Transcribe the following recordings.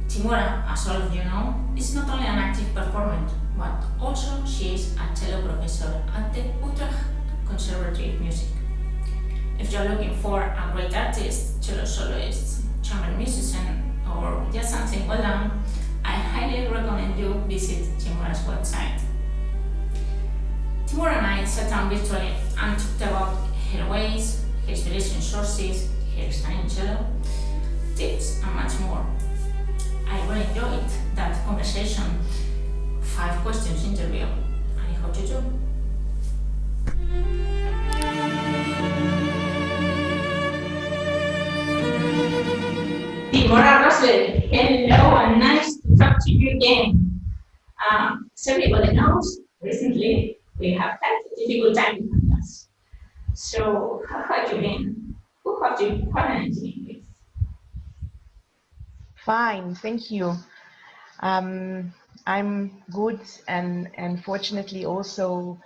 Timora, as all of you know, is not only an active performer, but also she is a cello professor at the Utrecht Conservatory of Music. If you're looking for a great artist, cello soloist, chamber musician, or just something well done, I highly recommend you visit Timora's website. Timora and I sat down virtually and talked about her ways, her inspiration sources, her stunning cello, tips, and much more. I really enjoyed that conversation, 5 questions interview. I hope you do. Timora Rosler, hello and nice to talk to you again. As everybody knows, recently we have had a difficult time in class. So, how have you been? Who have you quarantined with? Fine, thank you. I'm good, and fortunately also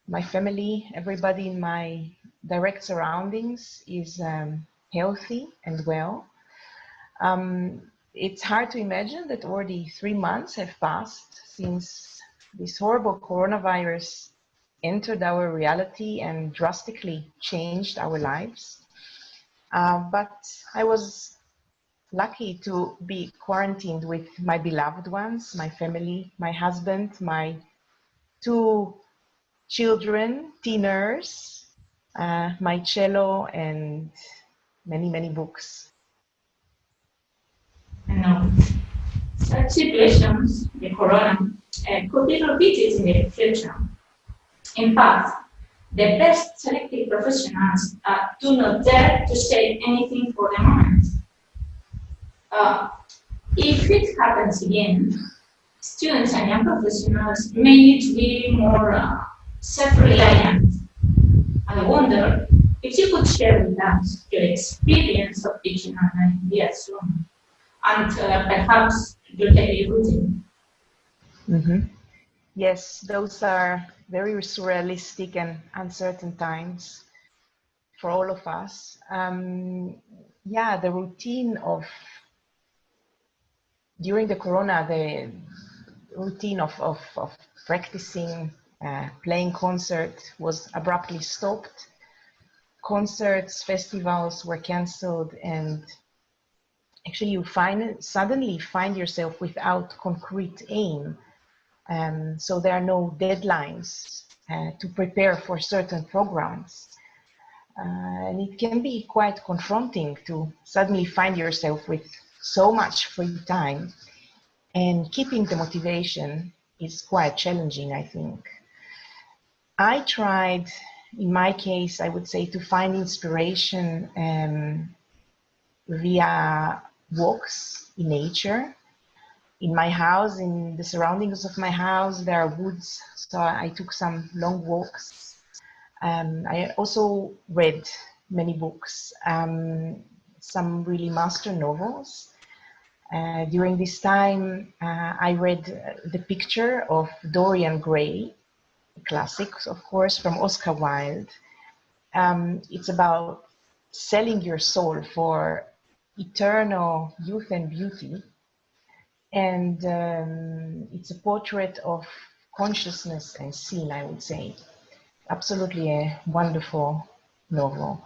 my family, everybody in my direct surroundings is healthy and well. It's hard to imagine that already 3 months have passed since this horrible coronavirus entered our reality and drastically changed our lives. But I was lucky to be quarantined with my beloved ones, my family, my husband, my 2 children, teeners, my cello, and many books. No. Such situations, the corona, could be repeated in the future. In fact, the best selected professionals do not dare to say anything for the moment. If it happens again, students and young professionals may need to be more self-reliant. I wonder if you could share with us your experience of teaching online via Zoom and perhaps your daily routine. Yes, those are very surrealistic and uncertain times for all of us. Yeah, the routine of during the corona, the routine of practicing, playing concert was abruptly stopped. Concerts, festivals were cancelled, and actually you suddenly find yourself without concrete aim. So there are no deadlines to prepare for certain programs. And it can be quite confronting to suddenly find yourself with so much free time, and keeping the motivation is quite challenging, I think. I tried, in my case, I would say, to find inspiration via walks in nature. In my house, in the surroundings of my house, there are woods, so I took some long walks. I also read many books, some really master novels. During this time, I read The Picture of Dorian Gray, a classic, of course, from Oscar Wilde. It's about selling your soul for eternal youth and beauty. And it's a portrait of consciousness and sin, I would say. Absolutely a wonderful novel.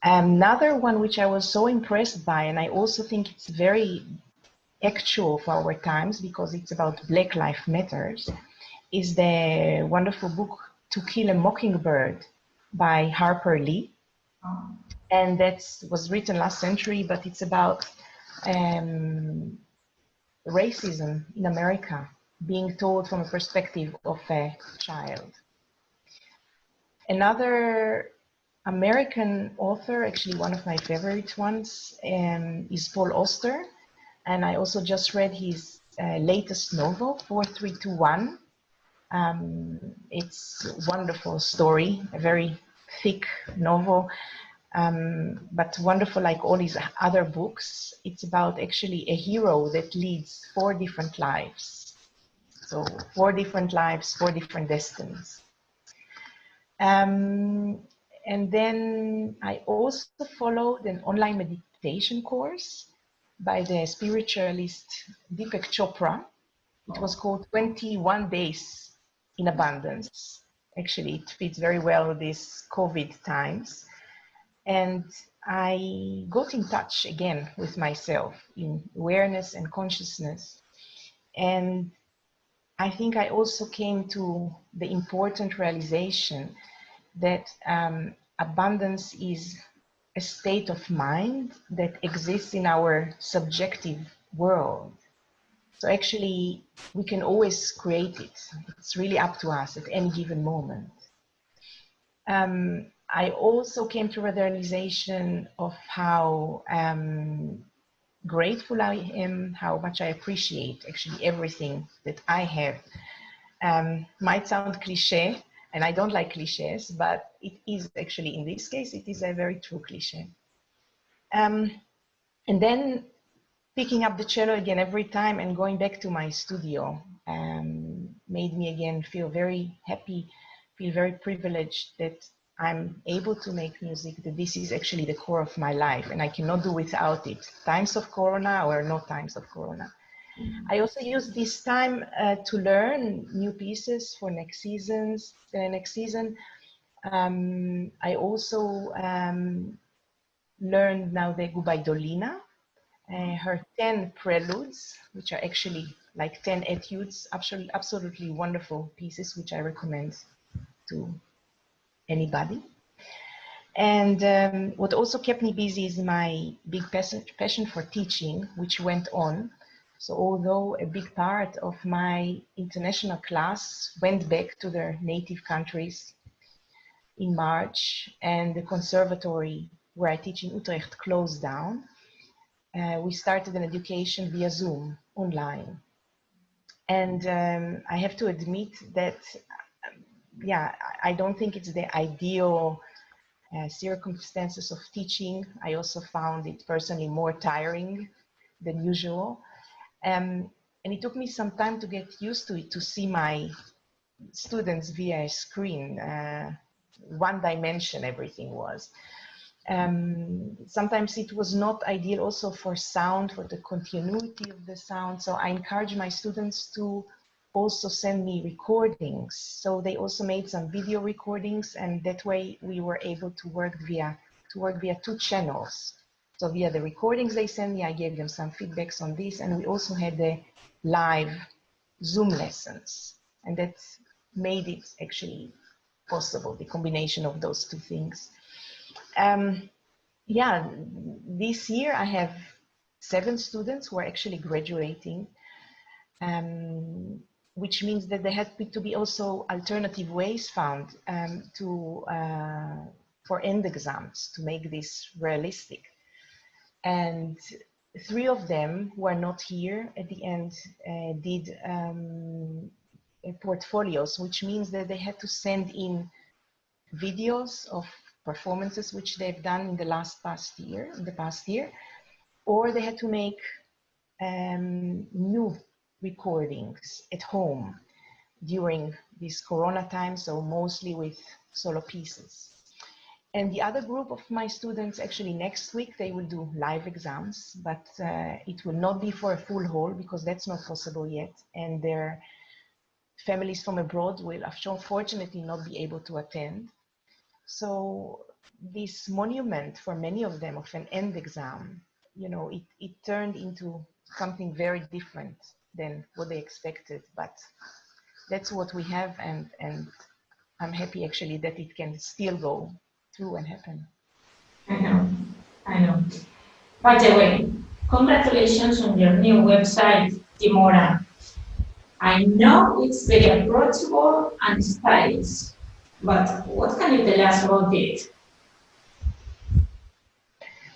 Another one which I was so impressed by, and I also think it's very actual for our times because it's about Black Lives Matters, is the wonderful book To Kill a Mockingbird by Harper Lee. And that was written last century, but it's about racism in America being told from a perspective of a child. Another American author, actually one of my favorite ones, is Paul Auster. And I also just read his latest novel, 4321. It's a wonderful story, a very thick novel, but wonderful like all his other books. It's about actually a hero that leads 4 different lives. So 4 different lives, 4 different destinies. And then I also followed an online meditation course by the spiritualist Deepak Chopra. It was called 21 Days in Abundance. Actually, it fits very well with these COVID times. And I got in touch again with myself in awareness and consciousness. And I think I also came to the important realization that abundance is a state of mind that exists in our subjective world. So actually, we can always create it. It's really up to us at any given moment. I also came to a realization of how grateful I am, how much I appreciate actually everything that I have. Might sound cliche, and I don't like cliches, but it is actually, in this case, it is a very true cliche. And then picking up the cello again every time and going back to my studio made me again feel very happy, feel very privileged that I'm able to make music, that this is actually the core of my life and I cannot do without it, times of Corona or no times of Corona. I also use this time to learn new pieces for next season. I also learned now the Gubaidolina, her 10 preludes, which are actually like 10 etudes, absolutely wonderful pieces, which I recommend to anybody. And what also kept me busy is my big passion for teaching, which went on. So although a big part of my international class went back to their native countries in March, and the conservatory where I teach in Utrecht closed down, we started an education via Zoom, online. And I have to admit that, yeah, I don't think it's the ideal circumstances of teaching. I also found it personally more tiring than usual. And it took me some time to get used to it, to see my students via a screen. One dimension everything was. Sometimes it was not ideal also for sound, for the continuity of the sound. So I encourage my students to also send me recordings. So they also made some video recordings, and that way we were able to work via 2 channels. So via the recordings they sent me, I gave them some feedbacks on this, and we also had the live Zoom lessons, and that made it actually possible, the combination of those 2 things. Yeah, this year I have 7 students who are actually graduating, which means that there had to be also alternative ways found for end exams to make this realistic. And 3 of them who are not here at the end did portfolios, which means that they had to send in videos of performances which they've done in the past year, or they had to make new recordings at home during this Corona time, so mostly with solo pieces. And the other group of my students, actually next week, they will do live exams, but it will not be for a full hall because that's not possible yet. And their families from abroad will unfortunately not be able to attend. So this monument for many of them of an end exam, you know, it turned into something very different than what they expected, but that's what we have, and I'm happy actually that it can still go through and happen. I know. By the way, congratulations on your new website, Timora. I know it's very approachable and stylish, but what can you tell us about it?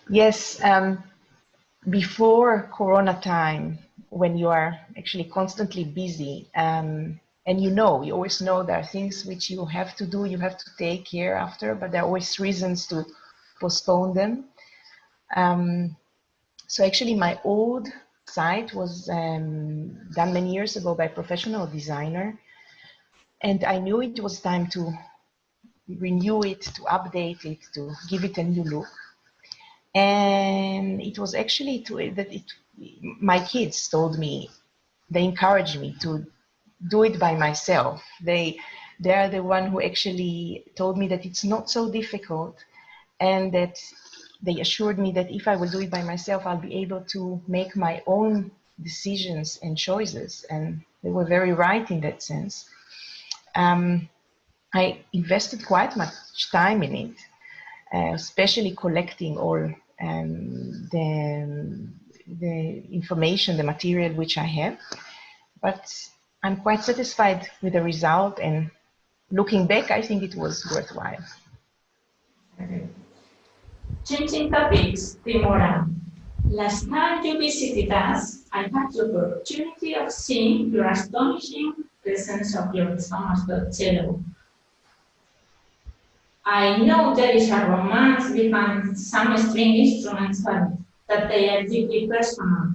Yes, before Corona time, when you are actually constantly busy, and you always know there are things which you have to do, you have to take care after, but there are always reasons to postpone them. So actually my old site was done many years ago by a professional designer, and I knew it was time to renew it, to update it, to give it a new look. And it was actually my kids told me, they encouraged me to do it by myself. They are the one who actually told me that it's not so difficult, and that they assured me that if I will do it by myself, I'll be able to make my own decisions and choices. And they were very right in that sense. I invested quite much time in it, especially collecting all the information, the material which I have. But I'm quite satisfied with the result, and looking back, I think it was worthwhile. Okay. Changing topics, Timora. Last time you visited us, I had the opportunity of seeing your astonishing presence of your famous cello. I know there is a romance behind some string instruments, but that they are deeply personal.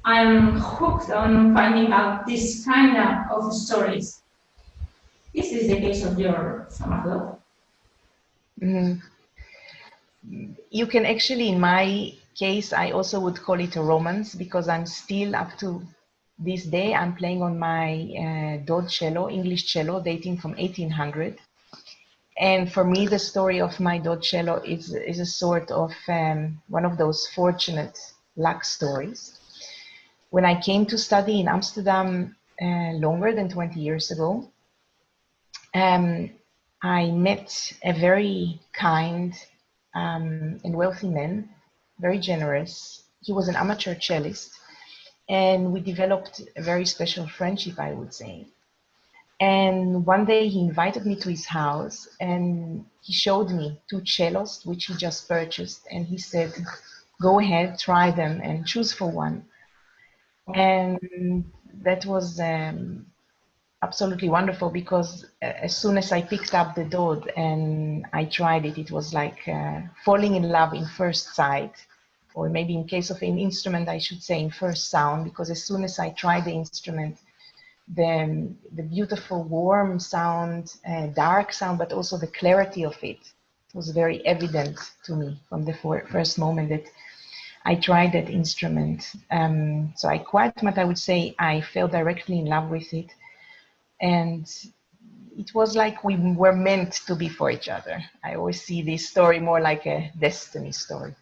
I'm hooked on finding out this kind of stories. This is the case of your summer. You can actually, in my case, I also would call it a romance, because I'm still, up to this day, I'm playing on my Dod cello, English cello, dating from 1800. And for me, the story of my Dod cello is a sort of one of those fortunate luck stories. When I came to study in Amsterdam longer than 20 years ago, I met a very kind and wealthy man, very generous. He was an amateur cellist, and we developed a very special friendship, I would say. And one day he invited me to his house, and he showed me 2 cellos which he just purchased, and he said, go ahead, try them and choose for one. And that was absolutely wonderful, because as soon as I picked up the Dod and I tried it, it was like falling in love in first sight, or maybe in case of an instrument, I should say in first sound, because as soon as I tried the instrument, the beautiful warm sound, dark sound, but also the clarity of it was very evident to me from the first moment that I tried that instrument. So I would say I fell directly in love with it. And it was like we were meant to be for each other. I always see this story more like a destiny story.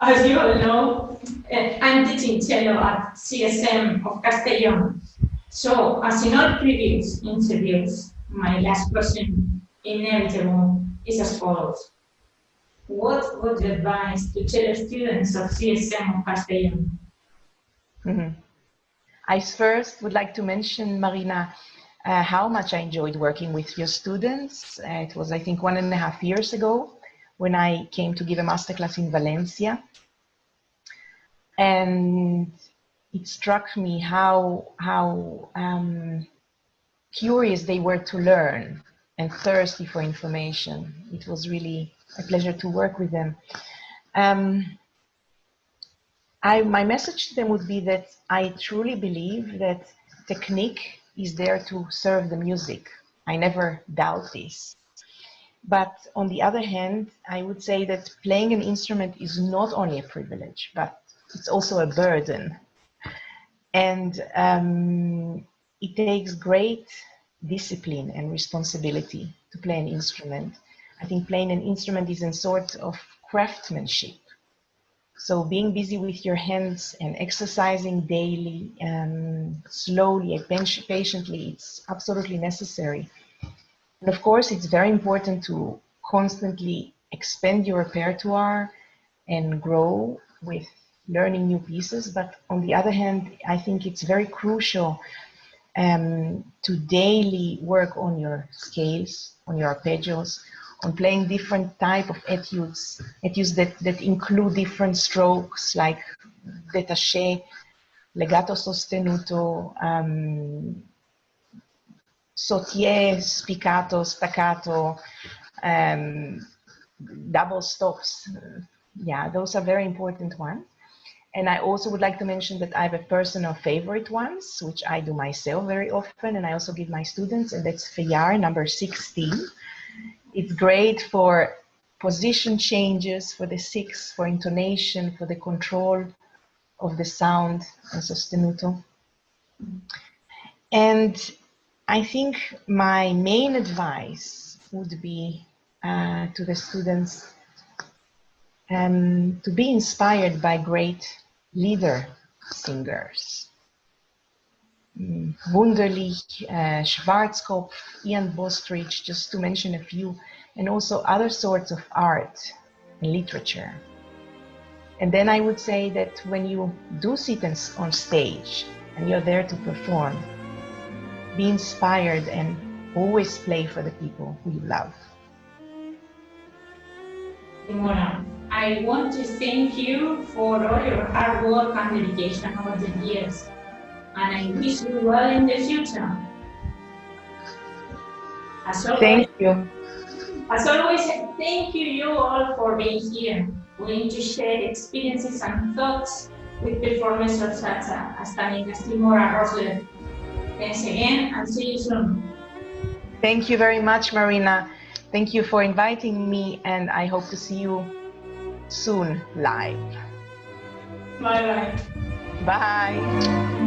As you all know, I'm teaching cello at CSM of Castellón. So, as in all previous interviews, my last question inevitable is as follows. What would you advise to cello students of CSM of Castellón? I first would like to mention, Marina, how much I enjoyed working with your students. It was, I think, 1.5 years ago when I came to give a masterclass in Valencia. And it struck me how curious they were to learn and thirsty for information. It was really a pleasure to work with them. My message to them would be that I truly believe that technique is there to serve the music. I never doubt this. But on the other hand, I would say that playing an instrument is not only a privilege, but it's also a burden. And it takes great discipline and responsibility to play an instrument. I think playing an instrument is a sort of craftsmanship. So being busy with your hands and exercising daily, slowly and patiently, it's absolutely necessary. And of course, it's very important to constantly expand your repertoire and grow with learning new pieces. But on the other hand, I think it's very crucial to daily work on your scales, on your arpeggios, on playing different type of etudes that include different strokes like détaché, legato sostenuto, sautier, spiccato, staccato, double stops. Yeah, those are very important ones. And I also would like to mention that I have a personal favorite ones, which I do myself very often, and I also give my students, and that's Feyar number 16. It's great for position changes, for the sixth, for intonation, for the control of the sound and sostenuto. And I think my main advice would be to the students to be inspired by great leader singers. Wunderlich, Schwarzkopf, Ian Bostrich, just to mention a few, and also other sorts of art and literature. And then I would say that when you do sit on stage and you're there to perform, be inspired and always play for the people who you love. Timora, I want to thank you for all your hard work and dedication over the years, and I wish you well in the future. As always, Thank you. As always, thank you all for being here, willing to share experiences and thoughts with performers of such as Timora Rosler. Thanks again and see you soon. Thank you very much, Marina. Thank you for inviting me, and I hope to see you soon live. Bye-bye. Bye.